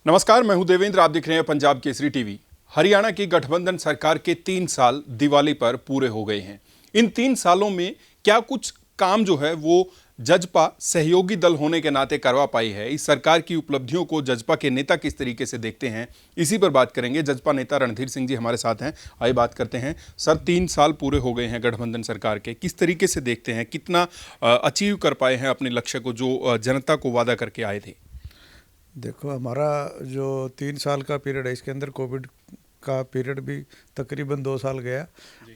नमस्कार, मैं हूं देवेंद्र। आप देख रहे हैं पंजाब केसरी टीवी। हरियाणा की गठबंधन सरकार के 3 साल दिवाली पर पूरे हो गए हैं। इन 3 सालों में क्या कुछ काम जो है वो जजपा सहयोगी दल होने के नाते करवा पाई है? इस सरकार की उपलब्धियों को जजपा के नेता किस तरीके से देखते हैं, इसी पर बात करेंगे। जजपा नेता रणधीर सिंह जी हमारे साथ हैं, आइए बात करते हैं। सर, 3 साल पूरे हो गए हैं गठबंधन सरकार के, किस तरीके से देखते हैं, कितना अचीव कर पाए हैं अपने लक्ष्य को जो जनता को वादा करके आए थे? देखो, हमारा जो 3 साल का पीरियड है, इसके अंदर कोविड का पीरियड भी तकरीबन 2 साल गया।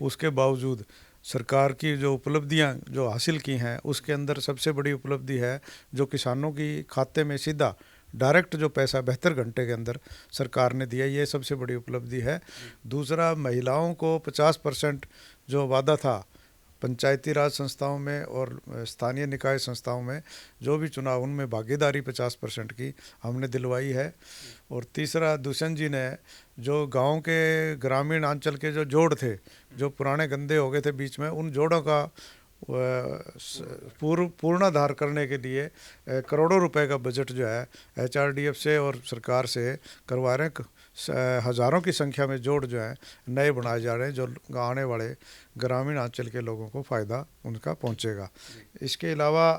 उसके बावजूद सरकार की जो उपलब्धियां जो हासिल की हैं, उसके अंदर सबसे बड़ी उपलब्धि है जो किसानों की खाते में सीधा डायरेक्ट जो पैसा 72 घंटे के अंदर सरकार ने दिया, ये सबसे बड़ी उपलब्धि है। दूसरा, महिलाओं को 50% जो वादा था पंचायती राज संस्थाओं में और स्थानीय निकाय संस्थाओं में जो भी चुनाव, उनमें भागीदारी 50% की हमने दिलवाई है। और तीसरा, दुष्यंत जी ने जो गांव के ग्रामीण अंचल के जो जोड़ थे, जो पुराने गंदे हो गए थे बीच में, उन जोड़ों का पूर्णाधार करने के लिए करोड़ों रुपए का बजट जो है HRDF से और सरकार से करवा रहे हैं। हज़ारों की संख्या में जोड़ जो है नए बनाए जा रहे हैं, जो आने वाले ग्रामीण अंचल के लोगों को फ़ायदा उनका पहुंचेगा। इसके अलावा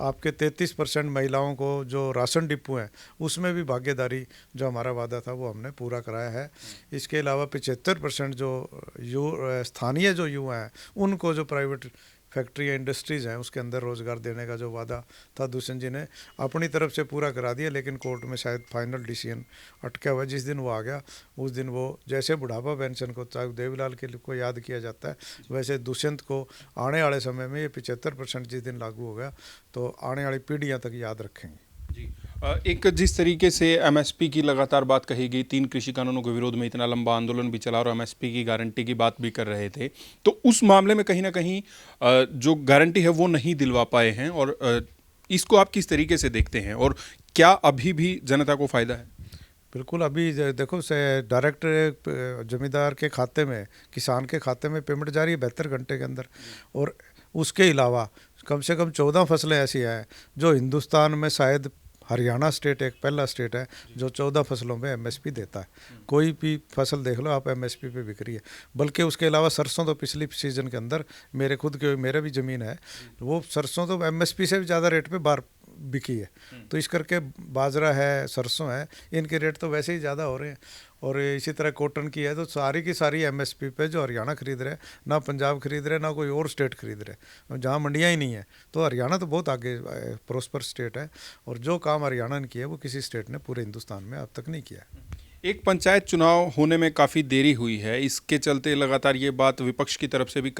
आपके 33% महिलाओं को जो राशन डिपो हैं, उसमें भी भागीदारी जो हमारा वादा था वो हमने पूरा कराया है। इसके अलावा 75% जो स्थानीय जो युवा हैं, उनको जो प्राइवेट फैक्ट्री या इंडस्ट्रीज़ हैं उसके अंदर रोज़गार देने का जो वादा था, दुष्यंत जी ने अपनी तरफ से पूरा करा दिया। लेकिन कोर्ट में शायद फाइनल डिसीजन अटका हुआ है। जिस दिन वो आ गया, उस दिन वो जैसे बुढ़ापा पेंशन को चाहे देवीलाल के को याद किया जाता है, वैसे दुष्यंत को आने वाले समय में ये 75% जिस दिन लागू हो गया तो आने वाली पीढ़ियाँ तक याद रखेंगे। जी, एक जिस तरीके से एमएसपी की लगातार बात कही गई, 3 कृषि कानूनों के विरोध में इतना लंबा आंदोलन भी चला और एमएसपी की गारंटी की बात भी कर रहे थे, तो उस मामले में कहीं ना कहीं जो गारंटी है वो नहीं दिलवा पाए हैं। और इसको आप किस तरीके से देखते हैं और क्या अभी भी जनता को फायदा है? बिल्कुल, अभी देखो से डायरेक्ट जमींदार के खाते में, किसान के खाते में पेमेंट जा रही है 72 घंटे के अंदर। और उसके अलावा कम से कम 14 फसलें ऐसी हैं जो हिंदुस्तान में शायद हरियाणा स्टेट एक पहला स्टेट है जो 14 फसलों में MSP देता है। कोई भी फसल देख लो आप, MSP पे बिक रही है। बल्कि उसके अलावा सरसों तो पिछली सीजन के अंदर मेरे भी ज़मीन है, वो सरसों तो MSP से भी ज़्यादा रेट पे बार बिकी है। तो इस करके बाजरा है, सरसों है, इनके रेट तो वैसे ही ज़्यादा हो रहे हैं। और इसी तरह कॉटन की है, तो सारी की सारी MSP पे जो हरियाणा खरीद रहे हैं, ना पंजाब खरीद रहे, ना कोई और स्टेट खरीद रहे, जहाँ मंडियाँ ही नहीं है। तो हरियाणा तो बहुत आगे प्रोस्पर स्टेट है, और जो काम हरियाणा ने किया है वो किसी स्टेट ने पूरे हिंदुस्तान में अब तक नहीं किया है। एक पंचायत चुनाव होने में काफ़ी देरी हुई है, इसके चलते लगातार ये बात विपक्ष की तरफ से भी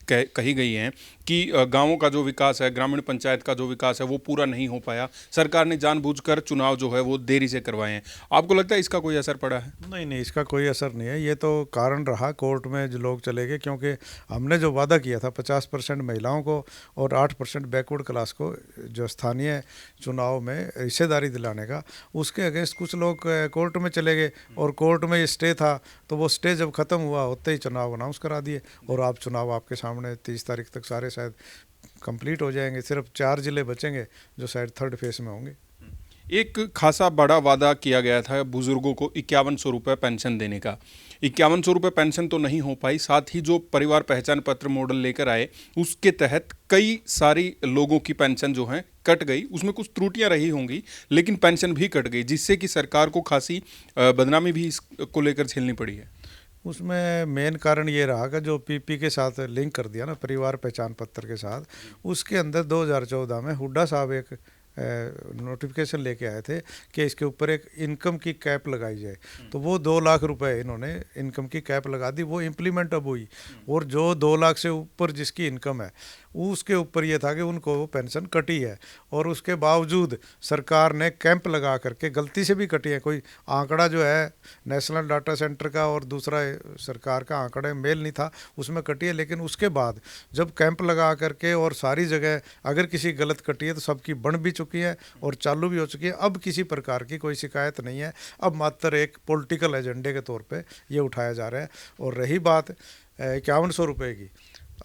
कही गई है कि गांवों का जो विकास है, ग्रामीण पंचायत का जो विकास है वो पूरा नहीं हो पाया। सरकार ने जानबूझकर चुनाव जो है वो देरी से करवाए हैं। आपको लगता है इसका कोई असर पड़ा है? नहीं नहीं, इसका कोई असर नहीं है। ये तो कारण रहा कोर्ट में जो लोग चले गए, क्योंकि हमने जो वादा किया था 50% महिलाओं को और 8% बैकवर्ड क्लास को जो स्थानीय चुनाव में हिस्सेदारी दिलाने का, उसके अगेंस्ट कुछ लोग कोर्ट में चले गए। और कोर्ट में ये स्टे था, तो वो स्टे जब ख़त्म हुआ होते ही चुनाव अनाउंस करा दिए। और आप चुनाव आपके सामने 30 तारीख तक सारे शायद कंप्लीट हो जाएंगे। सिर्फ 4 जिले बचेंगे जो शायद थर्ड फेज में होंगे। एक खासा बड़ा वादा किया गया था बुजुर्गों को 5100 रुपये पेंशन देने का। 5100 रुपये पेंशन तो नहीं हो पाई, साथ ही जो परिवार पहचान पत्र मॉडल लेकर आए उसके तहत कई सारी लोगों की पेंशन जो है कट गई। उसमें कुछ त्रुटियां रही होंगी, लेकिन पेंशन भी कट गई, जिससे कि सरकार को खासी बदनामी भी इसको लेकर झेलनी पड़ी है। उसमें मेन कारण ये रहा कि जो PP के साथ लिंक कर दिया ना, परिवार पहचान पत्र के साथ, उसके अंदर 2014 में हुड्डा साहब एक नोटिफिकेशन लेके आए थे कि इसके ऊपर एक इनकम की कैप लगाई जाए। तो वो 2 लाख रुपए इन्होंने इनकम की कैप लगा दी, वो इम्प्लीमेंट अब हुई। और जो 2 लाख से ऊपर जिसकी इनकम है, उसके ऊपर ये था कि उनको वो पेंशन कटी है। और उसके बावजूद सरकार ने कैंप लगा करके गलती से भी कटी है। कोई आंकड़ा जो है नेशनल डाटा सेंटर का और दूसरा सरकार का आंकड़ा मेल नहीं था, उसमें कटी है। लेकिन उसके बाद जब कैंप लगा करके और सारी जगह अगर किसी गलत कटी है तो सबकी बन भी चुकी है और चालू भी हो चुकी है। अब किसी प्रकार की कोई शिकायत नहीं है। अब मात्र एक पॉलिटिकल एजेंडे के तौर पे ये उठाया जा रहा है। और रही बात 5100 रुपये की,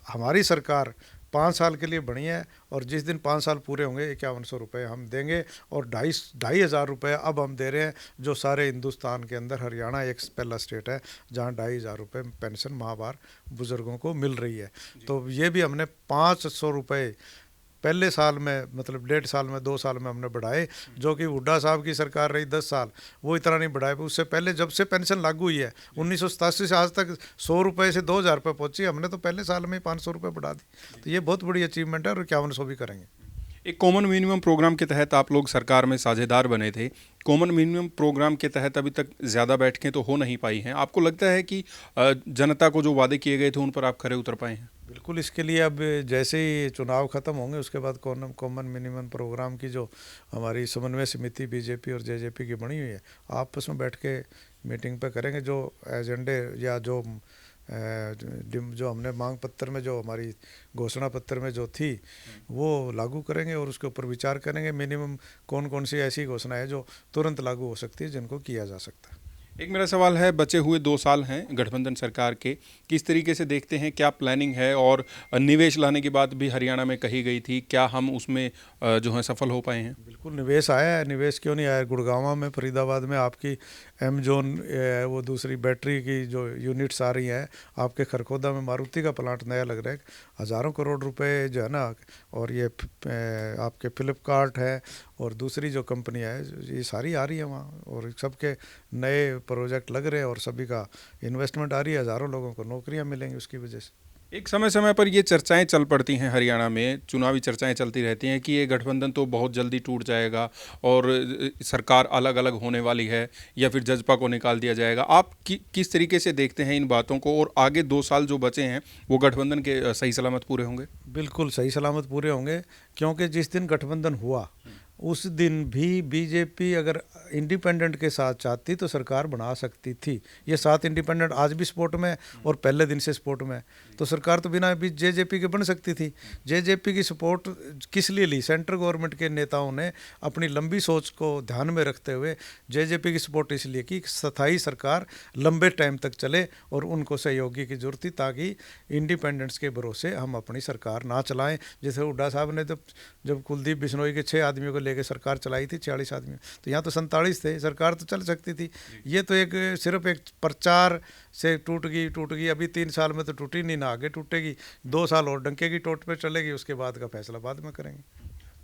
हमारी सरकार 5 साल के लिए बनी है और जिस दिन 5 साल पूरे होंगे 5100 रुपये हम देंगे और 2,500 रुपये अब हम दे रहे हैं, जो सारे हिंदुस्तान के अंदर हरियाणा एक पहला स्टेट है जहाँ 2,500 रुपये पेंशन माहवार बुज़ुर्गों को मिल रही है। तो ये भी हमने 500 रुपये पहले साल में, मतलब 1.5 साल में, 2 साल में हमने बढ़ाए, जो कि हुड्डा साहब की सरकार रही 10 साल, वो इतना नहीं बढ़ाए। उससे पहले जब से पेंशन लागू हुई है 1987 से आज तक 100 रुपये से 2,000 रुपये पहुंची, हमने तो पहले साल में ही 500 रुपये बढ़ा दी। तो ये बहुत बड़ी अचीवमेंट है और 5100 भी करेंगे। एक कॉमन मिनिमम प्रोग्राम के तहत आप लोग सरकार में साझेदार बने थे। कॉमन मिनिमम प्रोग्राम के तहत अभी तक ज़्यादा बैठकें तो हो नहीं पाई हैं। आपको लगता है कि जनता को जो वादे किए गए थे उन पर आप खरे उतर पाए हैं? बिल्कुल। इसके लिए अब जैसे ही चुनाव ख़त्म होंगे उसके बाद कॉमन मिनिमम प्रोग्राम की जो हमारी समन्वय समिति बीजेपी और जेजेपी की बनी हुई है, आपस में बैठ के मीटिंग पे करेंगे। जो एजेंडे या जो हमने मांग पत्र में, जो हमारी घोषणा पत्र में जो थी, वो लागू करेंगे और उसके ऊपर विचार करेंगे। मिनिमम कौन कौन सी ऐसी घोषणा है जो तुरंत लागू हो सकती है, जिनको किया जा सकता है। एक मेरा सवाल है, बचे हुए 2 साल हैं गठबंधन सरकार के, किस तरीके से देखते हैं, क्या प्लानिंग है? और निवेश लाने की बात भी हरियाणा में कही गई थी, क्या हम उसमें जो है सफल हो पाए हैं? बिल्कुल निवेश आया है। निवेश क्यों नहीं आया? गुड़गांव में, फरीदाबाद में आपकी एमजोन, वो दूसरी बैटरी की जो यूनिट्स आ रही हैं, आपके खरखोदा में मारुति का प्लांट नया लग रहा है, हज़ारों करोड़ रुपए जो है ना। और ये आपके फ्लिपकार्ट है और दूसरी जो कंपनी है, ये सारी आ रही है वहाँ, और सबके नए प्रोजेक्ट लग रहे हैं और सभी का इन्वेस्टमेंट आ रही है। हज़ारों लोगों को नौकरियाँ मिलेंगी उसकी वजह से। एक समय समय पर ये चर्चाएं चल पड़ती हैं हरियाणा में, चुनावी चर्चाएं चलती रहती हैं कि ये गठबंधन तो बहुत जल्दी टूट जाएगा और सरकार अलग अलग होने वाली है, या फिर जजपा को निकाल दिया जाएगा। आप किस तरीके से देखते हैं इन बातों को, और आगे 2 साल जो बचे हैं वो गठबंधन के सही सलामत पूरे होंगे? बिल्कुल सही सलामत पूरे होंगे, क्योंकि जिस दिन गठबंधन हुआ उस दिन भी बीजेपी अगर इंडिपेंडेंट के साथ चाहती तो सरकार बना सकती थी। ये 7 इंडिपेंडेंट आज भी सपोर्ट में और पहले दिन से सपोर्ट में, तो सरकार तो बिना भी जेजेपी के बन सकती थी। जेजेपी की सपोर्ट किस लिए ली? सेंट्रल गवर्नमेंट के नेताओं ने अपनी लंबी सोच को ध्यान में रखते हुए जेजेपी की सपोर्ट इसलिए की, स्थायी सरकार लंबे टाइम तक चले और उनको सहयोगी की जरूरत थी, ताकि इंडिपेंडेंट्स के भरोसे हम अपनी सरकार ना चलाएं। जैसे हुड्डा साहब ने तो जब कुलदीप बिश्नोई के 6 आदमियों को लेकर सरकार चलाई थी, 46 आदमी, तो यहाँ तो 47 थे, सरकार तो चल सकती थी। ये तो एक सिर्फ एक प्रचार से टूट गई। अभी 3 साल में तो टूटी नहीं, ना आगे टूटेगी। 2 साल और डंके की टोट पे चलेगी, उसके बाद का फैसला बाद में करेंगे।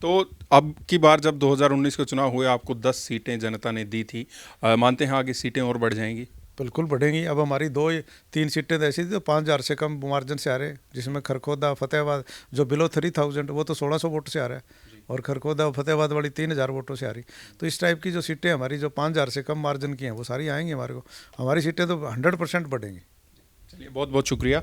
तो अब की बार जब 2019 के चुनाव हुए, आपको 10 सीटें जनता ने दी थी, मानते हैं आगे सीटें और बढ़ जाएंगी? बिल्कुल बढ़ेंगी। अब हमारी 2-3 सीटें तो ऐसी थी, तो 5,000 से कम मार्जिन से आ रहे हैं, जिसमें खरखोदा फतेहाबाद जो बिलो 3,000 वो तो 1,600 वोट से आ रहा है, और खरखोदा फतेहाबाद वाली 3,000 वोटों से आ रही। तो इस टाइप की जो सीटें हमारी जो 5,000 से कम मार्जिन की हैं, वो सारी आएंगी हमारे को। हमारी सीटें तो 100% बढ़ेंगी। चलिए, बहुत बहुत शुक्रिया।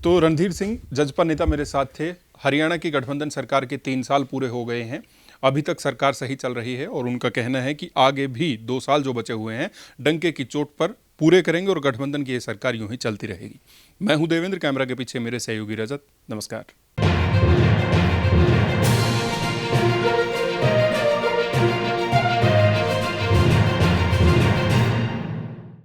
तो रणधीर सिंह, जजपा नेता मेरे साथ थे। हरियाणा की गठबंधन सरकार के 3 साल पूरे हो गए हैं, अभी तक सरकार सही चल रही है, और उनका कहना है कि आगे भी 2 साल जो बचे हुए हैं डंके की चोट पर पूरे करेंगे और गठबंधन की ये सरकार यूं ही चलती रहेगी। मैं हूं देवेंद्र, कैमरा के पीछे मेरे सहयोगी रजत। नमस्कार।